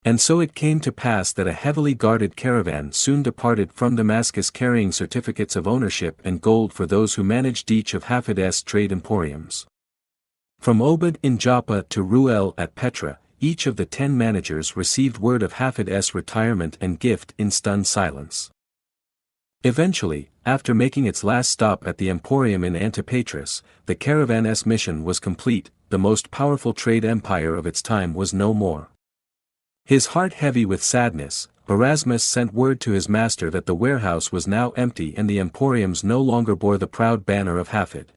And so it came to pass that a heavily guarded caravan soon departed from Damascus carrying certificates of ownership and gold for those who managed each of Hafid's trade emporiums. From Obed in Joppa to Ruel at Petra, each of the 10 managers received word of Hafid's retirement and gift in stunned silence. Eventually, after making its last stop at the emporium in Antipatris, the caravan's mission was complete. The most powerful trade empire of its time was no more. His heart heavy with sadness, Erasmus sent word to his master that the warehouse was now empty and the emporiums no longer bore the proud banner of Hafid.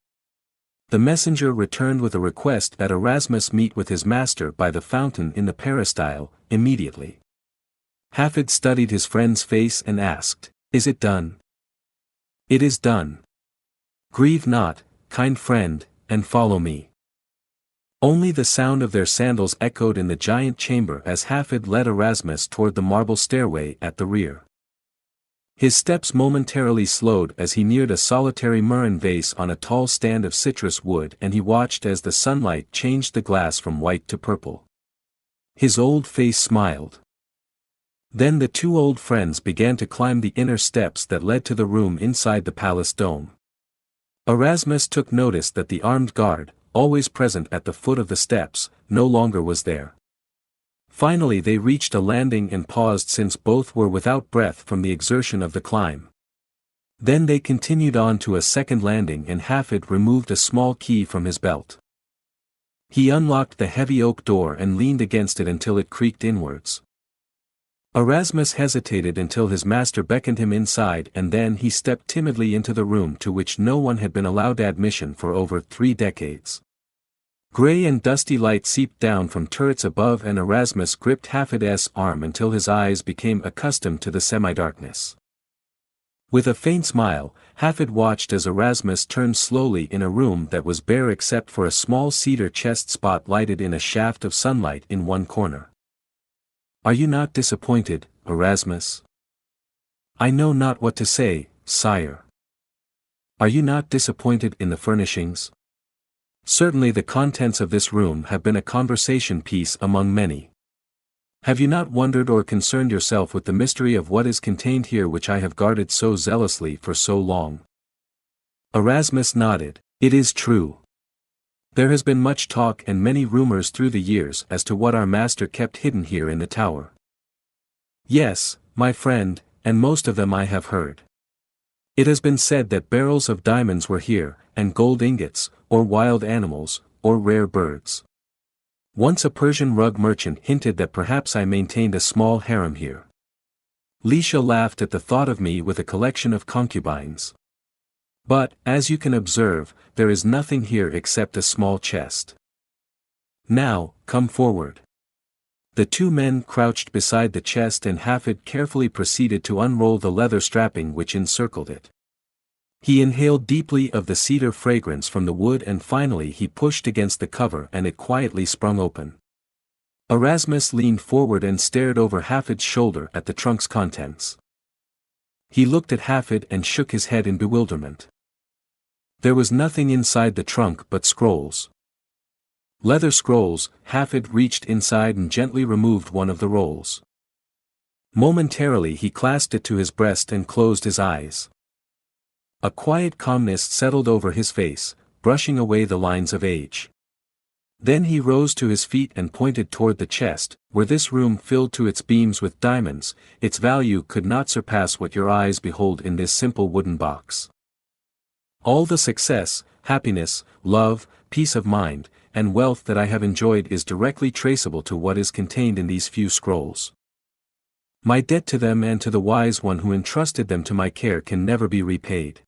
The messenger returned with a request that Erasmus meet with his master by the fountain in the peristyle, immediately. Hafid studied his friend's face and asked, "Is it done?" "It is done. Grieve not, kind friend, and follow me." Only the sound of their sandals echoed in the giant chamber as Hafid led Erasmus toward the marble stairway at the rear. His steps momentarily slowed as he neared a solitary Murren vase on a tall stand of citrus wood, and he watched as the sunlight changed the glass from white to purple. His old face smiled. Then the two old friends began to climb the inner steps that led to the room inside the palace dome. Erasmus took notice that the armed guard, always present at the foot of the steps, no longer was there. Finally they reached a landing and paused since both were without breath from the exertion of the climb. Then they continued on to a second landing and Hafid removed a small key from his belt. He unlocked the heavy oak door and leaned against it until it creaked inwards. Erasmus hesitated until his master beckoned him inside, and then he stepped timidly into the room to which no one had been allowed admission for over 3 decades. Gray and dusty light seeped down from turrets above and Erasmus gripped Hafid's arm until his eyes became accustomed to the semi-darkness. With a faint smile, Hafid watched as Erasmus turned slowly in a room that was bare except for a small cedar chest spot lighted in a shaft of sunlight in one corner. "Are you not disappointed, Erasmus?" "I know not what to say, sire." "Are you not disappointed in the furnishings? Certainly the contents of this room have been a conversation piece among many. Have you not wondered or concerned yourself with the mystery of what is contained here which I have guarded so zealously for so long?" Erasmus nodded. "It is true. There has been much talk and many rumors through the years as to what our master kept hidden here in the tower." "Yes, my friend, and most of them I have heard. It has been said that barrels of diamonds were here, and gold ingots, or wild animals, or rare birds. Once a Persian rug merchant hinted that perhaps I maintained a small harem here. Lisha laughed at the thought of me with a collection of concubines. But, as you can observe, there is nothing here except a small chest. Now, come forward." The two men crouched beside the chest and Hafid carefully proceeded to unroll the leather strapping which encircled it. He inhaled deeply of the cedar fragrance from the wood and finally he pushed against the cover and it quietly sprung open. Erasmus leaned forward and stared over Hafid's shoulder at the trunk's contents. He looked at Hafid and shook his head in bewilderment. There was nothing inside the trunk but scrolls. Leather scrolls. Hafid reached inside and gently removed one of the rolls. Momentarily he clasped it to his breast and closed his eyes. A quiet calmness settled over his face, brushing away the lines of age. Then he rose to his feet and pointed toward the chest, were this room filled to its beams with diamonds, its value could not surpass what your eyes behold in this simple wooden box. All the success, happiness, love, peace of mind, and wealth that I have enjoyed is directly traceable to what is contained in these few scrolls. My debt to them and to the wise one who entrusted them to my care can never be repaid."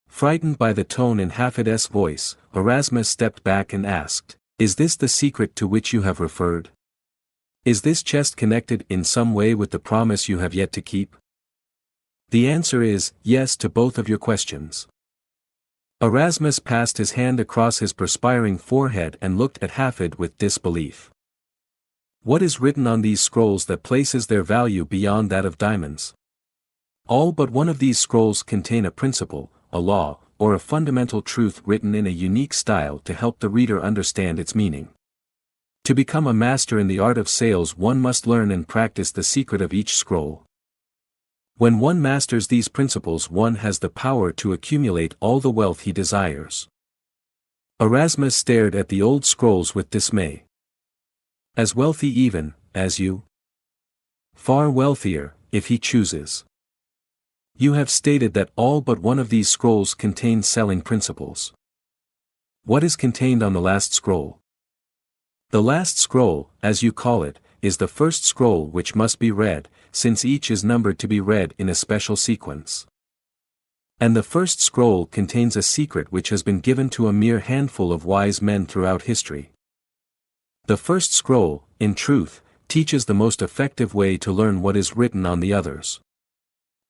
Frightened by the tone in Hafid's voice, Erasmus stepped back and asked, "Is this the secret to which you have referred? Is this chest connected in some way with the promise you have yet to keep?" "The answer is, yes to both of your questions." Erasmus passed his hand across his perspiring forehead and looked at Hafid with disbelief. "What is written on these scrolls that places their value beyond that of diamonds?" "All but one of these scrolls contain a principle, a law, or a fundamental truth written in a unique style to help the reader understand its meaning. To become a master in the art of sales, one must learn and practice the secret of each scroll. When one masters these principles, one has the power to accumulate all the wealth he desires. Erasmus stared at the old scrolls with dismay. As wealthy even, as you? Far wealthier, if he chooses. You have stated that all but one of these scrolls contain selling principles. What is contained on the last scroll? The last scroll, as you call it, is the first scroll which must be read, since each is numbered to be read in a special sequence. And the first scroll contains a secret which has been given to a mere handful of wise men throughout history. The first scroll, in truth, teaches the most effective way to learn what is written on the others.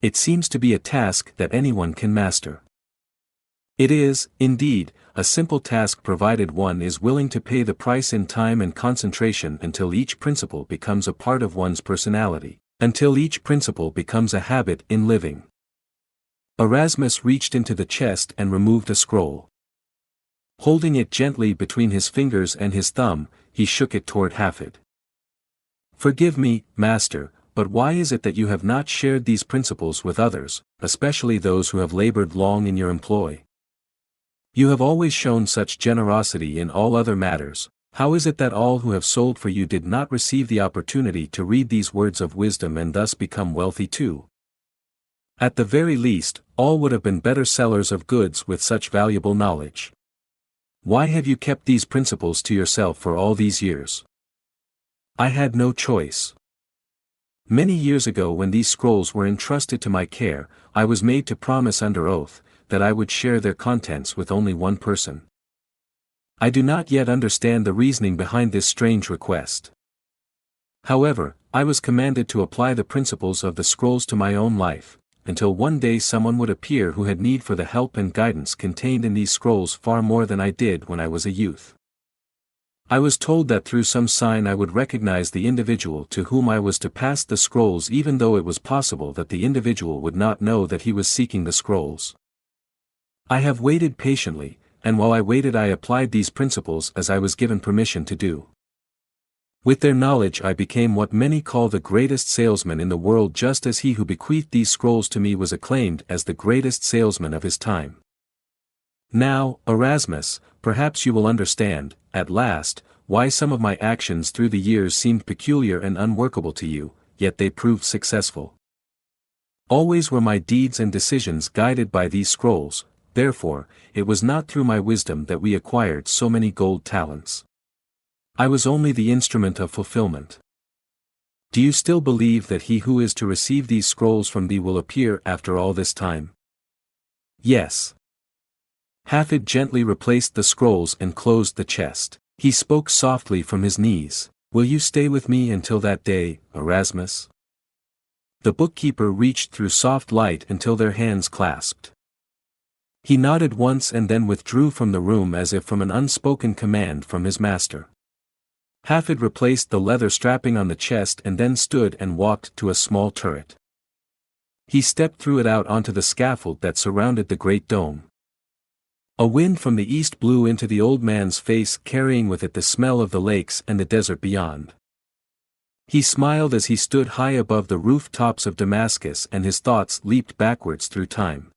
It seems to be a task that anyone can master. It is, indeed, a simple task provided one is willing to pay the price in time and concentration until each principle becomes a part of one's personality, until each principle becomes a habit in living. Erasmus reached into the chest and removed a scroll. Holding it gently between his fingers and his thumb, he shook it toward Hafid. "Forgive me, master, but why is it that you have not shared these principles with others, especially those who have labored long in your employ? You have always shown such generosity in all other matters. How is it that all who have sold for you did not receive the opportunity to read these words of wisdom and thus become wealthy too? At the very least, all would have been better sellers of goods with such valuable knowledge. Why have you kept these principles to yourself for all these years?" "I had no choice. Many years ago, when these scrolls were entrusted to my care, I was made to promise under oath that I would share their contents with only one person. I do not yet understand the reasoning behind this strange request. However, I was commanded to apply the principles of the scrolls to my own life, until one day someone would appear who had need for the help and guidance contained in these scrolls far more than I did when I was a youth. I was told that through some sign I would recognize the individual to whom I was to pass the scrolls, even though it was possible that the individual would not know that he was seeking the scrolls. I have waited patiently, and while I waited I applied these principles as I was given permission to do. With their knowledge I became what many call the greatest salesman in the world, just as he who bequeathed these scrolls to me was acclaimed as the greatest salesman of his time. Now, Erasmus, perhaps you will understand, at last, why some of my actions through the years seemed peculiar and unworkable to you, yet they proved successful. Always were my deeds and decisions guided by these scrolls. Therefore, it was not through my wisdom that we acquired so many gold talents. I was only the instrument of fulfillment. Do you still believe that he who is to receive these scrolls from thee will appear after all this time?" "Yes." Hafid gently replaced the scrolls and closed the chest. He spoke softly from his knees. "Will you stay with me until that day, Erasmus?" The bookkeeper reached through soft light until their hands clasped. He nodded once and then withdrew from the room as if from an unspoken command from his master. Hafid replaced the leather strapping on the chest and then stood and walked to a small turret. He stepped through it out onto the scaffold that surrounded the great dome. A wind from the east blew into the old man's face, carrying with it the smell of the lakes and the desert beyond. He smiled as he stood high above the roof tops of Damascus, and his thoughts leaped backwards through time.